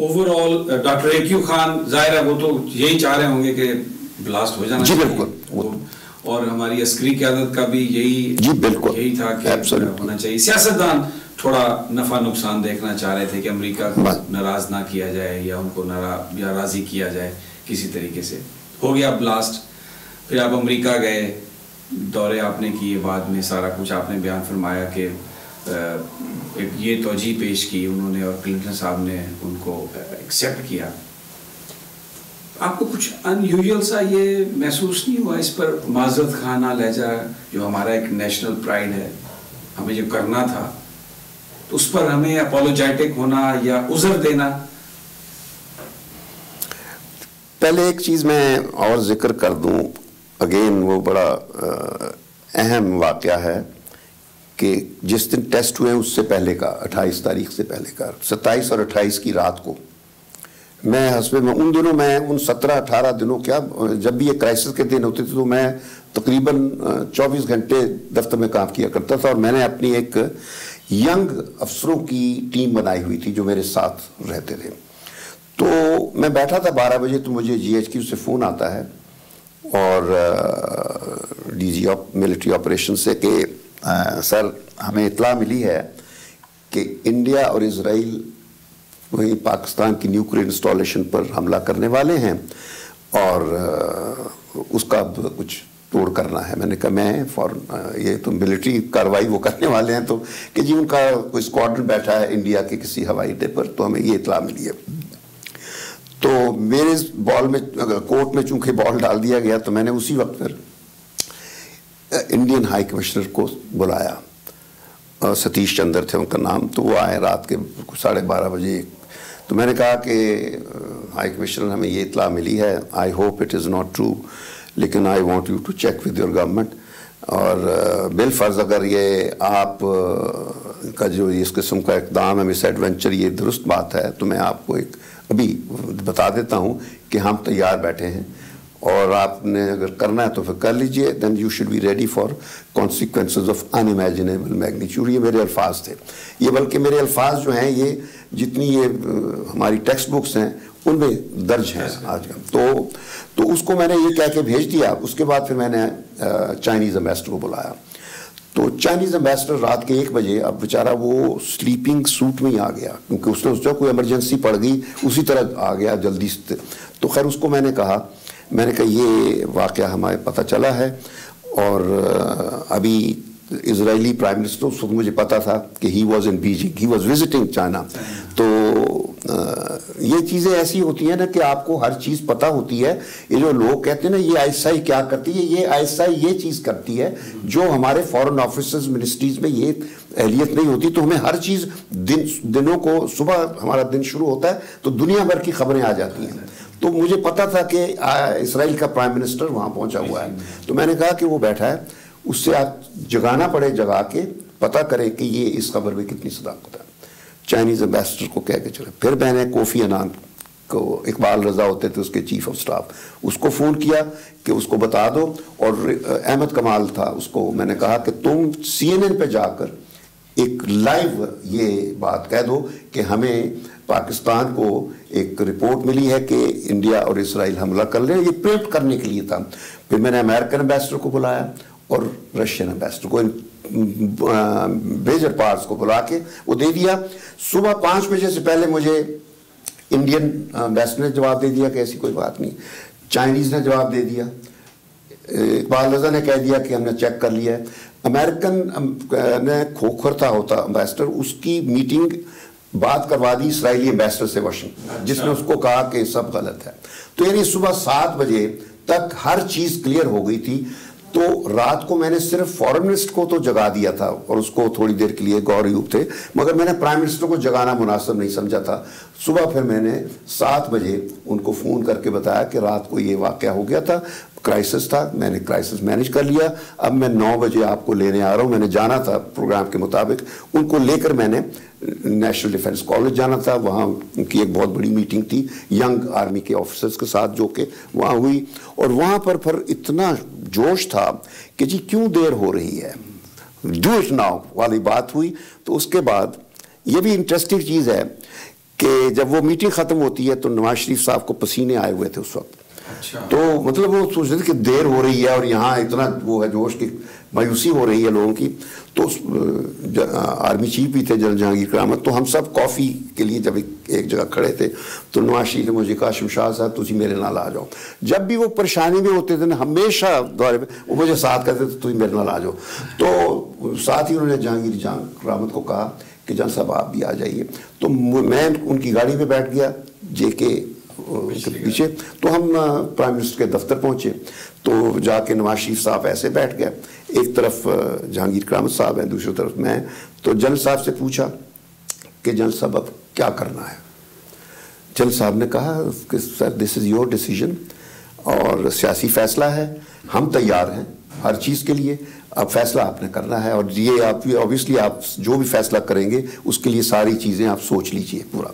Over all doctor EQ Khan ظاہر ہے وہ تو یہی چاہ رہے ہوں گے کہ بلاسٹ ہو جانا چاہیے. جی بالکل. اور ہماری عسکری قیادت کا بھی یہی تھا کہ ہونا چاہیے. سیاستدان تھوڑا نفع نقصان دیکھنا چاہ رہے تھے کہ امریکہ کو ناراض نہ کیا جائے یا ان کو یا راضی کیا جائے کسی طریقے سے. ہو گیا بلاسٹ. پھر آپ امریکہ گئے, دورے آپ نے کیے, بعد میں سارا کچھ آپ نے بیان فرمایا کہ یہ توجیہ پیش کی انہوں نے اور کلنٹن صاحب نے ان کو ایکسیپٹ کیا. آپ کو کچھ ان یوزول سا یہ محسوس نہیں ہوا اس پر معذرت خانہ لہجہ جو ہمارا ایک نیشنل پرائڈ ہے, ہمیں جو کرنا تھا تو اس پر ہمیں اپولوجیٹک ہونا یا عذر دینا؟ پہلے ایک چیز میں اور ذکر کر دوں, اگین وہ بڑا اہم واقعہ ہے کہ جس دن ٹیسٹ ہوئے اس سے پہلے کا 28 تاریخ سے پہلے کا 27 اور 28 کی رات کو میں حسب میں ان دنوں میں ان 17-18 دنوں کیا جب بھی یہ کرائسس کے دن ہوتے تھے تو میں تقریباً 24 گھنٹے دفتر میں کام کیا کرتا تھا, اور میں نے اپنی ایک ینگ افسروں کی ٹیم بنائی ہوئی تھی جو میرے ساتھ رہتے تھے. تو میں بیٹھا تھا 12 بجے تو مجھے GHQ سے فون آتا ہے اور DG ملٹری آپریشن سے کہ سر ہمیں اطلاع ملی ہے کہ انڈیا اور اسرائیل وہیں پاکستان کی نیوکلیئر انسٹالیشن پر حملہ کرنے والے ہیں اور اس کا کچھ توڑ کرنا ہے. میں نے کہا میں فوراً یہ تو ملٹری کارروائی وہ کرنے والے ہیں تو کہ جی ان کا کوئی اسکواڈرن بیٹھا ہے انڈیا کے کسی ہوائی اڈے پر تو ہمیں یہ اطلاع ملی ہے. تو میرے بال میں کورٹ میں چونکہ بال ڈال دیا گیا تو میں نے اسی وقت پھر انڈین ہائی کمشنر کو بلایا, ستیش چندر تھے ان کا نام, تو وہ آئے رات کے 12:30 بجے. تو میں نے کہا کہ ہائی کمشنر ہمیں یہ اطلاع ملی ہے, I hope it is not true, لیکن I want you to check with your government, اور بالفرض اگر یہ آپ کا جو اس قسم کا اقدام ہے مس ایڈونچر یہ درست بات ہے تو میں آپ کو ایک ابھی بتا دیتا ہوں کہ ہم تیار بیٹھے ہیں اور آپ نے اگر کرنا ہے تو پھر کر لیجئے, then you should be ready for consequences of unimaginable magnitude. یہ میرے الفاظ تھے. یہ بلکہ میرے الفاظ جو ہیں یہ جتنی یہ ہماری ٹیکسٹ بکس ہیں ان میں درج ہیں آج کل. تو اس کو میں نے یہ کہہ کے بھیج دیا. اس کے بعد پھر میں نے چائنیز امبیسڈر کو بلایا. تو چائنیز امبیسڈر رات کے 1 بجے اب بیچارہ وہ سلیپنگ سوٹ میں ہی آ گیا کیونکہ اس نے سوچا کوئی ایمرجنسی پڑ گئی, اسی طرح آ گیا جلدی سے. تو خیر اس کو میں نے کہا یہ واقعہ ہمیں پتہ چلا ہے اور ابھی اسرائیلی پرائم منسٹر اس وقت مجھے پتا تھا کہ he was in Beijing, he was visiting China. تو یہ چیزیں ایسی ہوتی ہیں نا کہ آپ کو ہر چیز پتہ ہوتی ہے. یہ جو لوگ کہتے ہیں نا یہ ISI کیا کرتی ہے, یہ ISI یہ چیز کرتی ہے جو ہمارے فورن آفیسز منسٹریز میں یہ اہلیت نہیں ہوتی. تو ہمیں ہر چیز دنوں کو صبح ہمارا دن شروع ہوتا ہے تو دنیا بھر کی خبریں آ جاتی ہیں. تو مجھے پتا تھا کہ اسرائیل کا پرائم منسٹر وہاں پہنچا ہوا ہے. تو میں نے کہا کہ وہ بیٹھا ہے, اس سے آپ جگانا پڑے جگا کے پتہ کریں کہ یہ اس خبر میں کتنی صداقت ہے. چائنیز امبیسڈر کو کہہ کے چلے. پھر میں نے کوفی عنان کو, اقبال رضا ہوتے تھے اس کے چیف آف سٹاف, اس کو فون کیا کہ اس کو بتا دو, اور احمد کمال تھا, اس کو میں نے کہا کہ تم CNN پہ جا کر ایک لائیو یہ بات کہہ دو کہ ہمیں پاکستان کو ایک رپورٹ ملی ہے کہ انڈیا اور اسرائیل حملہ کر لیں. یہ پریمپٹ کرنے کے لیے تھا. پھر میں نے امریکن امبیسڈر کو بلایا اور رشین امبیسڈر کو, میجر پارٹس کو بلا کے وہ دے دیا. صبح 5 بجے سے پہلے مجھے انڈین امبیسڈر نے جواب دے دیا کہ ایسی کوئی بات نہیں. چائنیز نے جواب دے دیا. اقبال رضا نے کہہ دیا کہ ہم نے چیک کر لیا ہے. امریکن نے کھوکھرتا ہوتا امبیسڈر, اس کی میٹنگ بات کروا دی اسرائیلی امبیسڈر سے واشنگٹن, جس نے اس کو کہا کہ سب غلط ہے. تو یعنی صبح 7 بجے تک ہر چیز کلیئر ہو گئی تھی. تو رات کو میں نے صرف فورن منسٹر کو تو جگا دیا تھا اور اس کو تھوڑی دیر کے لیے غور ایوب تھے, مگر میں نے پرائم منسٹر کو جگانا مناسب نہیں سمجھا تھا. صبح پھر میں نے 7 بجے ان کو فون کر کے بتایا کہ رات کو یہ واقعہ ہو گیا تھا, کرائسس تھا, میں نے کرائسس مینیج کر لیا. اب میں 9 بجے آپ کو لینے آ رہا ہوں. میں نے جانا تھا پروگرام کے مطابق, ان کو لے کر میں نے نیشنل ڈیفنس کالج جانا تھا. وہاں ان کی ایک بہت بڑی میٹنگ تھی ینگ آرمی کے آفیسرز کے ساتھ جو کہ وہاں ہوئی, اور وہاں پر پھر اتنا جوش تھا کہ جی کیوں دیر ہو رہی ہے, ڈو اٹ ناؤ والی بات ہوئی. تو اس کے بعد یہ بھی انٹرسٹنگ چیز ہے کہ جب وہ میٹنگ ختم ہوتی ہے تو نواز شریف صاحب کو پسینے آئے ہوئے تھے اس وقت. تو مطلب وہ سوچ رہے تھے کہ دیر ہو رہی ہے اور یہاں اتنا وہ ہے جوش کی مایوسی ہو رہی ہے لوگوں کی. تو آرمی چیف بھی تھے جنرل جہانگیر قیامت, تو ہم سب کافی کے لیے جب ایک جگہ کھڑے تھے تو نواز شریف نے مجھے کہا شمشاد صاحب تجھے میرے نال آ جاؤ. جب بھی وہ پریشانی میں ہوتے تھے نا ہمیشہ دورے پہ وہ مجھے ساتھ کہتے تھے تجھے میرے نال آ جاؤ. تو ساتھ ہی انہوں نے جہانگیر قیامت کو کہا کہ جان صاحب آپ بھی آ جائیے. تو میں ان کی گاڑی میں بیٹھ گیا جے کے پیچھے. تو ہم پرائم منسٹر کے دفتر پہنچے تو جا کے نواز شریف صاحب ایسے بیٹھ گئے, ایک طرف جہانگیر قیامت صاحب ہیں دوسری طرف میں. تو جنرل صاحب سے پوچھا کہ جنرل صاحب اب کیا کرنا ہے. جنرل صاحب نے کہا کہ سر دس از یور ڈیسیژن اور سیاسی فیصلہ ہے, ہم تیار ہیں ہر چیز کے لیے, اب فیصلہ آپ نے کرنا ہے اور یہ آپ اوبیسلی آپ جو بھی فیصلہ کریں گے اس کے لیے ساری چیزیں آپ سوچ لیجئے پورا.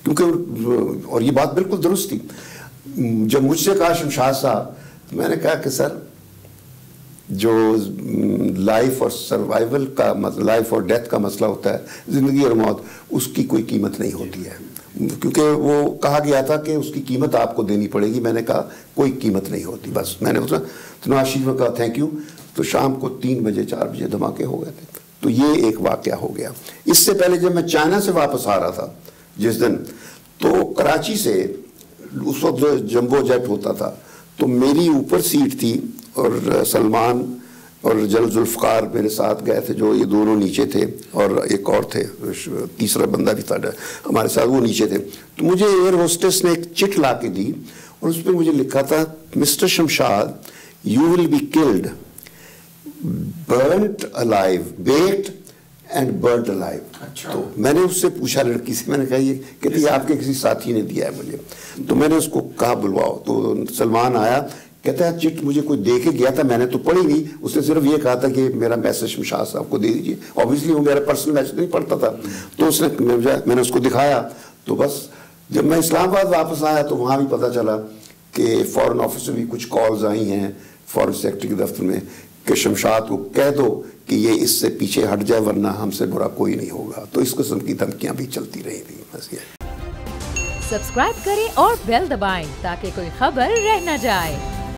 کیونکہ اور یہ بات بالکل درست تھی. جب مجھ سے کہا شمشاد صاحب میں نے کہا کہ سر جو لائف اور سروائیول کا لائف اور ڈیتھ کا مسئلہ ہوتا ہے, زندگی اور موت, اس کی کوئی قیمت نہیں ہوتی ہے. کیونکہ وہ کہا گیا تھا کہ اس کی قیمت آپ کو دینی پڑے گی. میں نے کہا کوئی قیمت نہیں ہوتی, بس میں نے تو نواز شریف نے کہا تھینک یو. تو شام کو 3 بجے 4 بجے دھماکے ہو گئے تھے. تو یہ ایک واقعہ ہو گیا. اس سے پہلے جب میں چائنا سے واپس آ رہا تھا جس دن, تو کراچی سے اس وقت جو جمبو جیٹ ہوتا تھا تو میری اوپر سیٹ تھی اور سلمان اور جنرل ذوالفقار میرے ساتھ گئے تھے, جو یہ دونوں نیچے تھے اور ایک اور تھے تیسرا بندہ بھی تھا ہمارے ساتھ, وہ نیچے تھے. تو مجھے ایئر ہوسٹس نے ایک چٹ لا کے دی اور اس پہ مجھے لکھا تھا mister Shamshad you will be called burnt alive, baked and burnt alive. تو میں نے اس سے پوچھا لڑکی سے, میں نے کہا یہ کہتی ہے آپ کے کسی ساتھی نے دیا ہے مجھے. تو میں نے اس کو کہا بلواؤ. تو سلمان آیا, کہتا ہے چٹ مجھے کوئی دے کے گیا تھا, میں نے تو پڑھی نہیں, اس نے صرف یہ کہا تھا کہ میرا میسج شمشاد صاحب کو دے دیجیے. اوبیسلی وہ میرا پرسنل میسج نہیں پڑھتا تھا. تو اس نے میں نے اس کو دکھایا. تو بس جب میں اسلام آباد واپس آیا تو وہاں بھی پتہ چلا کہ فورن آفس سے بھی کچھ کالز آئی ہیں فورن سیکرٹری کے دفتر میں کہ شمشاد کو کہہ دو کہ یہ اس سے پیچھے ہٹ جائے ورنہ ہم سے برا کوئی نہیں ہوگا. تو اس قسم کی دھمکیاں بھی چلتی رہی تھیں. بس یہ سبسکرائب کریں اور بیل دبائیں تاکہ کوئی خبر رہ نہ جائے.